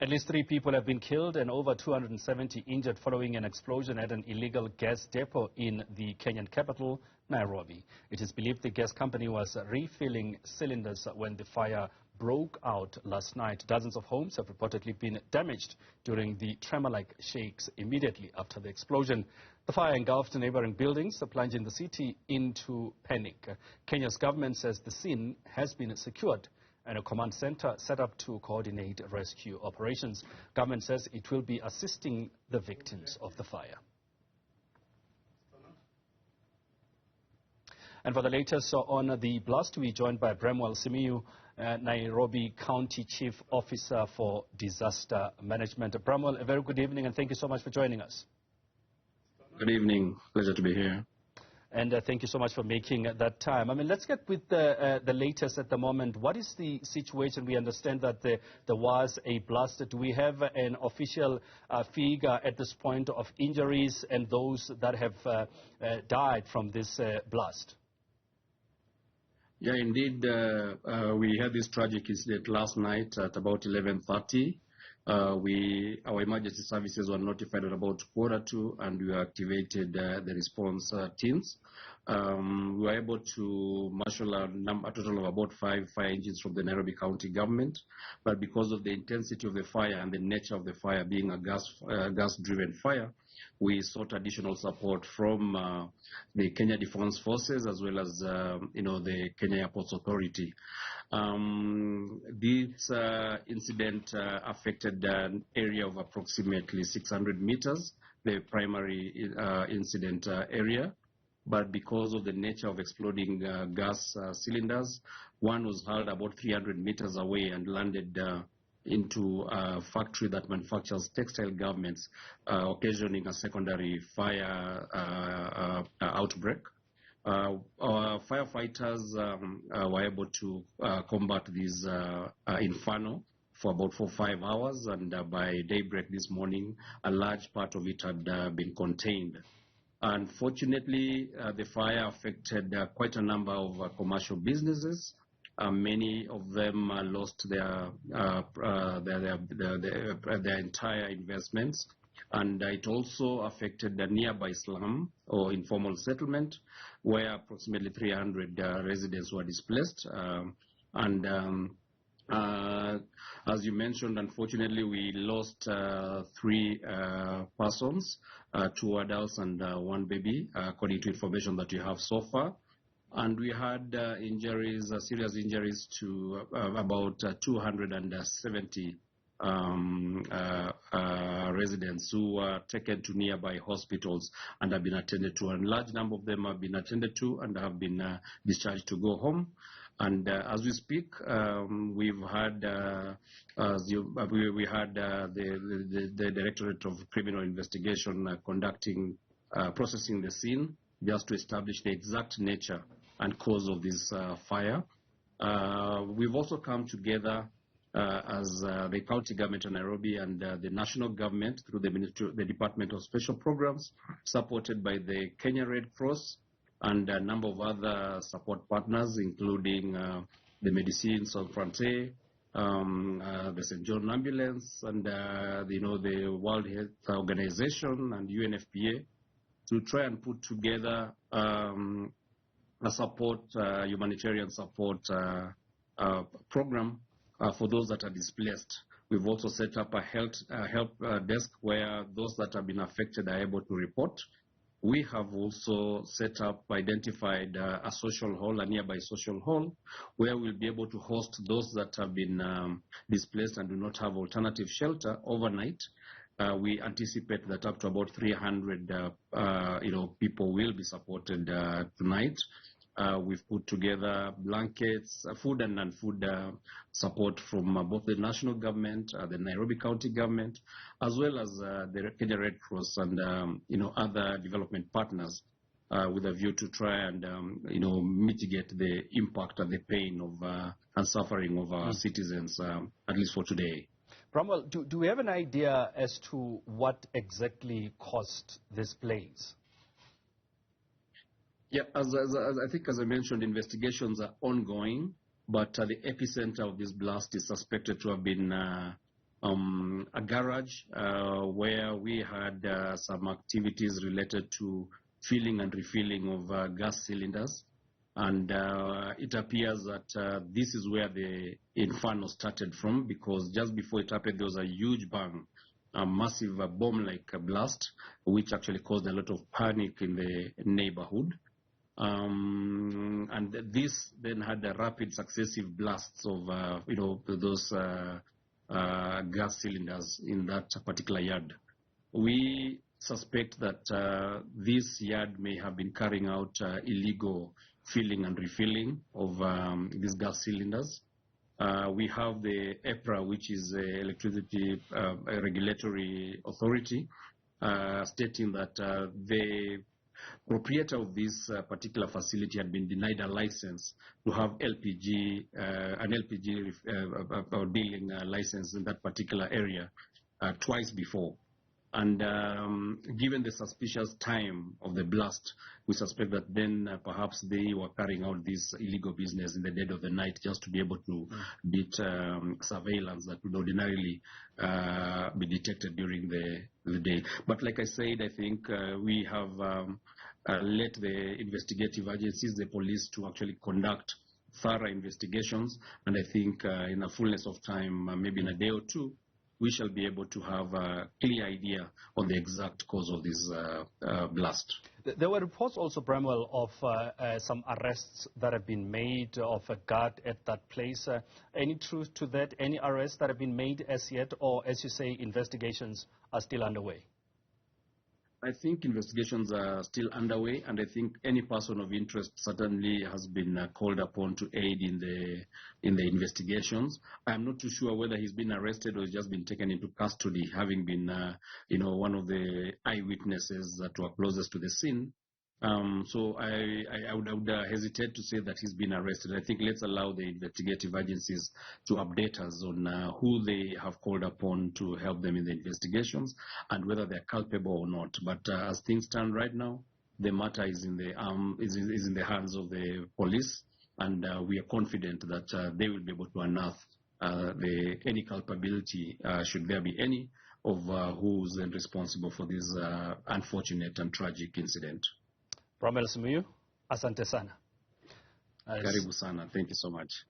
At least 3 people have been killed and over 270 injured following an explosion at an illegal gas depot in the Kenyan capital, Nairobi. It is believed the gas company was refilling cylinders when the fire broke out last night. Dozens of homes have reportedly been damaged during the tremor-like shakes immediately after the explosion. The fire engulfed neighboring buildings, plunging the city into panic. Kenya's government says the scene has been secured and a command center set up to coordinate rescue operations. Government says it will be assisting the victims of the fire. And for the latest on the blast, we are joined by Bramwell Simiyu, Nairobi County Chief Officer for Disaster Management. Bramwell, a very good evening and thank you so much for joining us. Good evening. Pleasure to be here. And thank you so much for making that time. I mean, let's get with the latest at the moment. What is the situation? We understand that there was a blast. Do we have an official figure at this point of injuries and those that have died from this blast? Yeah, indeed. We had this tragic incident last night at about 11:30. Our emergency services were notified at about 1:45, and we activated the response teams. We were able to marshal a total of about 5 fire engines from the Nairobi County government, but because of the intensity of the fire and the nature of the fire being a gas-driven fire, we sought additional support from the Kenya Defense Forces as well as the Kenya Airports Authority. This incident affected an area of approximately 600 meters, the primary incident area. But because of the nature of exploding gas cylinders, one was hurled about 300 meters away and landed into a factory that manufactures textile garments, occasioning a secondary fire outbreak. Our firefighters were able to combat this inferno for about 4 or 5 hours, and by daybreak this morning, a large part of it had been contained. Unfortunately, the fire affected quite a number of commercial businesses. Many of them lost their entire investments, and it also affected the nearby slum or informal settlement, where approximately 300 residents were displaced. As you mentioned, unfortunately, we lost 3 persons, 2 adults and 1 baby, according to information that we have so far. And we had injuries, serious injuries to about 270 residents who were taken to nearby hospitals and have been attended to. And a large number of them have been attended to and have been discharged to go home. And as we speak, we've had we had the Directorate of Criminal Investigation processing the scene just to establish the exact nature and cause of this fire. We've also come together as the county government of Nairobi and the national government through the Department of Special Programs, supported by the Kenya Red Cross and a number of other support partners, including the Médecins Sans Frontières, the St. John Ambulance, and the World Health Organization and UNFPA, to try and put together a support, humanitarian support program for those that are displaced. We've also set up a help desk where those that have been affected are able to report. We have also identified a social hall, a nearby social hall, where we'll be able to host those that have been displaced and do not have alternative shelter overnight. We anticipate that up to about 300 people will be supported tonight. We've put together blankets, food and non-food support from both the national government, the Nairobi County government, as well as the Kenya Red Cross and other development partners, with a view to try and mitigate the impact and the pain of and suffering of our citizens, at least for today. Bramwell, do we have an idea as to what exactly caused this blaze? Yeah, as I mentioned, investigations are ongoing, but the epicenter of this blast is suspected to have been a garage where we had some activities related to filling and refilling of gas cylinders. And it appears that this is where the inferno started from, because just before it happened, there was a huge bang, a massive bomb-like blast, which actually caused a lot of panic in the neighborhood. And this then had a rapid successive blasts of, those gas cylinders in that particular yard. We suspect that this yard may have been carrying out illegal filling and refilling of these gas cylinders. We have the EPRA, which is the Electricity Regulatory Authority, stating that the proprietor of this particular facility had been denied a license to have LPG, an LPG dealing license in that particular area twice before. And given the suspicious time of the blast, we suspect that then perhaps they were carrying out this illegal business in the dead of the night just to be able to beat surveillance that would ordinarily be detected during the day. But like I said, I think we have let the investigative agencies, the police, to actually conduct thorough investigations. And I think in the fullness of time, maybe in a day or two, we shall be able to have a clear idea on the exact cause of this blast. There were reports also, Bramwell, of some arrests that have been made of a guard at that place. Any truth to that? Any arrests that have been made as yet? Or, as you say, investigations are still underway? I think investigations are still underway, and I think any person of interest certainly has been called upon to aid in the investigations. I'm not too sure whether he's been arrested or he's just been taken into custody, having been, one of the eyewitnesses that were closest to the scene. So I would hesitate to say that he's been arrested. I think let's allow the investigative agencies to update us on who they have called upon to help them in the investigations and whether they're culpable or not. But as things stand right now, the matter is in the hands of the police, and we are confident that they will be able to unearth any culpability, should there be any, of who's then responsible for this unfortunate and tragic incident. Bramwell Simiyu, asante sana. Karibu sana. Thank you so much.